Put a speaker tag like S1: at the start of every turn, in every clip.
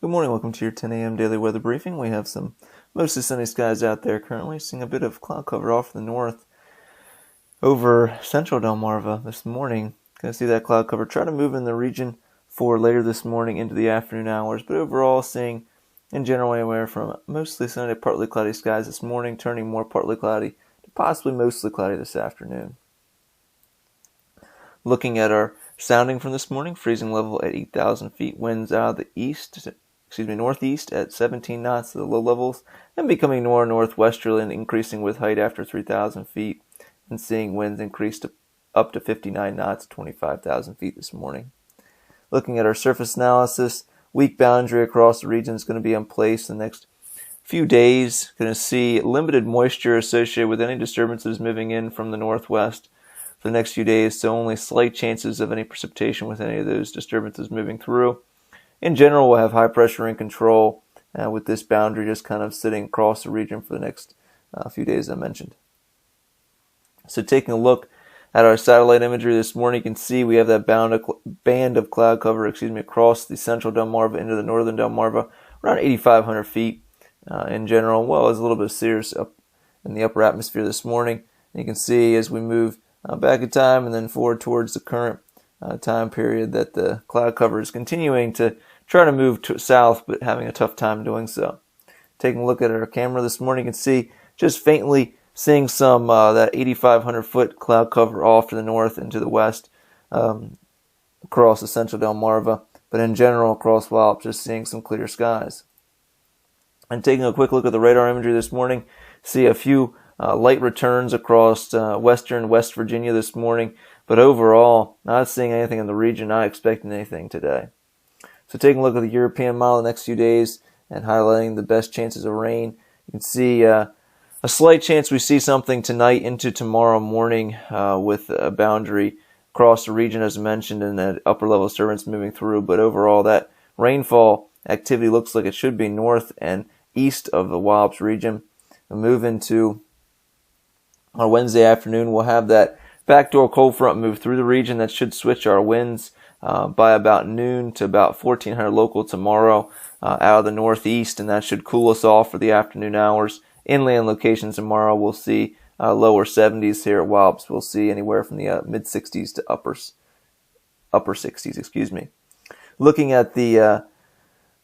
S1: Good morning, welcome to your 10 a.m. daily weather briefing. We have some mostly sunny skies out there currently, seeing a bit of cloud cover off to the north over central Delmarva this morning. Going to see that cloud cover try to move in the region for later this morning into the afternoon hours, but overall seeing in general anywhere from mostly sunny to partly cloudy skies this morning, turning more partly cloudy to possibly mostly cloudy this afternoon. Looking at our sounding from this morning, freezing level at 8,000 feet, winds out of the northeast at 17 knots to the low levels, and becoming more northwesterly and increasing with height after 3,000 feet, and seeing winds increase to up to 59 knots, 25,000 feet this morning. Looking at our surface analysis, weak boundary across the region is going to be in place the next few days. Going to see limited moisture associated with any disturbances moving in from the northwest for the next few days, so only slight chances of any precipitation with any of those disturbances moving through. In general, we'll have high pressure in control with this boundary just kind of sitting across the region for the next few days I mentioned. So taking a look at our satellite imagery this morning, you can see we have that band of cloud cover across the central Delmarva into the northern Delmarva, around 8,500 feet in general, well as a little bit of cirrus up in the upper atmosphere this morning. And you can see as we move back in time and then forward towards the current time period that the cloud cover is continuing to try to move south, but having a tough time doing so. Taking a look at our camera this morning, you can see just faintly seeing some that 8,500 foot cloud cover off to the north and to the west across the central Delmarva, but in general across Wallops just seeing some clear skies. And taking a quick look at the radar imagery this morning, see a few light returns across western West Virginia this morning, but overall, not seeing anything in the region, not expecting anything today. So taking a look at the European model the next few days and highlighting the best chances of rain, you can see a slight chance we see something tonight into tomorrow morning with a boundary across the region as mentioned and that upper level disturbance moving through, but overall that rainfall activity looks like it should be north and east of the Wallops region. We'll move into our Wednesday afternoon, we'll have that backdoor cold front move through the region that should switch our winds by about noon to about 1,400 local tomorrow out of the northeast, and that should cool us off for the afternoon hours. Inland locations tomorrow we'll see lower 70s. Here at Wallops we'll see anywhere from the mid 60s to upper 60s. Looking at the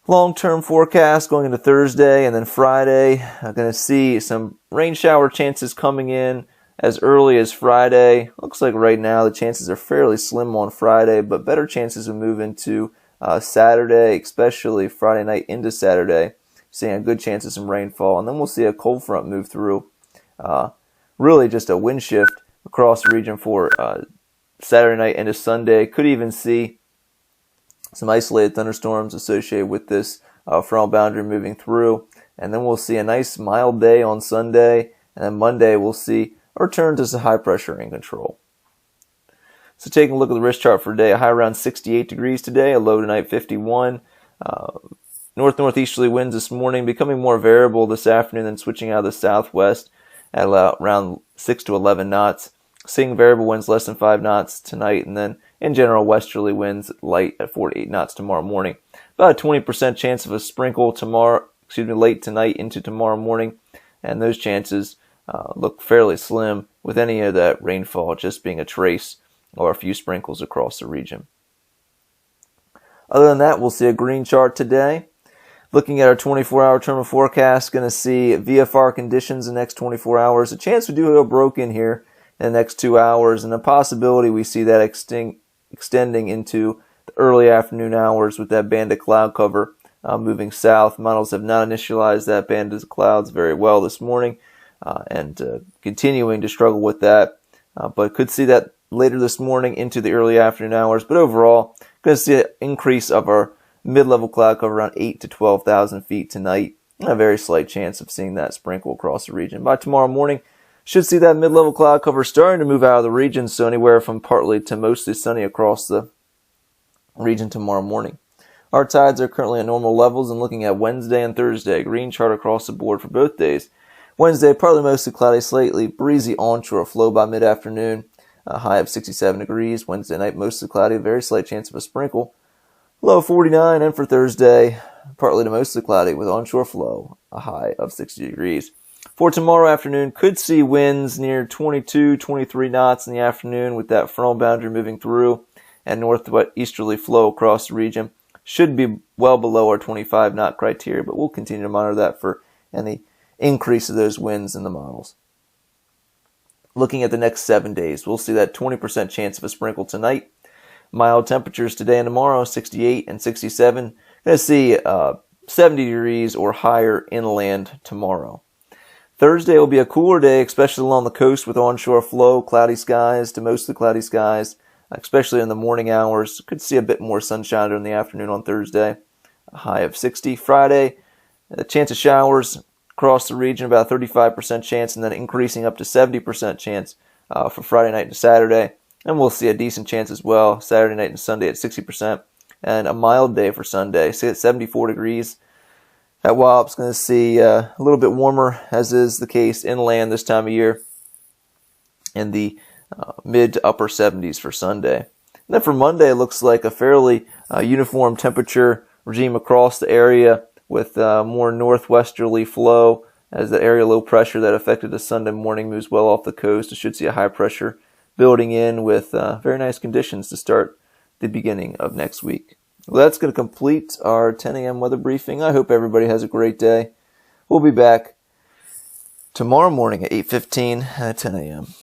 S1: long-term forecast going into Thursday and then Friday, I'm going to see some rain shower chances coming in as early as Friday. Looks like right now the chances are fairly slim on Friday, but better chances to move into Saturday, especially Friday night into Saturday. Seeing a good chance of some rainfall, and then we'll see a cold front move through. Really just a wind shift across the region for Saturday night into Sunday. Could even see some isolated thunderstorms associated with this frontal boundary moving through. And then we'll see a nice mild day on Sunday, and then Monday we'll see a return to some high pressure in control. So taking a look at the risk chart for today, a high around 68 degrees today, a low tonight 51. North-northeasterly winds this morning, becoming more variable this afternoon, then switching out of the southwest at around 6 to 11 knots. Seeing variable winds less than 5 knots tonight, and then in general westerly winds light at 4 to 8 knots tomorrow morning. About a 20% chance of a sprinkle late tonight into tomorrow morning, and those chances look fairly slim with any of that rainfall just being a trace or a few sprinkles across the region. Other than that, we'll see a green chart today. Looking at our 24-hour terminal forecast, going to see VFR conditions in the next 24 hours. A chance we do go broken here in the next 2 hours, and a possibility we see that extending into the early afternoon hours with that band of cloud cover moving south. Models have not initialized that band of clouds very well this morning and continuing to struggle with that, but could see that later this morning into the early afternoon hours. But overall, going to see an increase of our mid-level cloud cover around 8 to 12,000 feet tonight. A very slight chance of seeing that sprinkle across the region. By tomorrow morning, should see that mid-level cloud cover starting to move out of the region, so anywhere from partly to mostly sunny across the region tomorrow morning. Our tides are currently at normal levels, and looking at Wednesday and Thursday, green chart across the board for both days. Wednesday, partly mostly cloudy, slightly breezy onshore flow by mid-afternoon, a high of 67 degrees. Wednesday night, mostly cloudy, a very slight chance of a sprinkle. Low 49, and for Thursday, partly to mostly cloudy with onshore flow, a high of 60 degrees. For tomorrow afternoon, could see winds near 22, 23 knots in the afternoon with that frontal boundary moving through and northeasterly flow across the region. Should be well below our 25 knot criteria, but we'll continue to monitor that for any increase of those winds in the models. Looking at the next 7 days, we'll see that 20% chance of a sprinkle tonight. Mild temperatures today and tomorrow, 68 and 67. Going to see 70 degrees or higher inland tomorrow. Thursday will be a cooler day, especially along the coast with onshore flow, cloudy skies to mostly cloudy skies, especially in the morning hours. Could see a bit more sunshine during the afternoon on Thursday, a high of 60. Friday, a chance of showers across the region, about 35% chance, and then increasing up to 70% chance for Friday night to Saturday. And we'll see a decent chance as well Saturday night and Sunday at 60%, and a mild day for Sunday. See at 74 degrees. At Wallops, going to see a little bit warmer, as is the case inland this time of year, in the mid to upper 70s for Sunday. And then for Monday, it looks like a fairly uniform temperature regime across the area with more northwesterly flow as the area low pressure that affected us Sunday morning moves well off the coast. It should see a high pressure building in with very nice conditions to start the beginning of next week. Well, that's going to complete our 10 a.m. weather briefing. I hope everybody has a great day. We'll be back tomorrow morning at 8:15 at 10 a.m.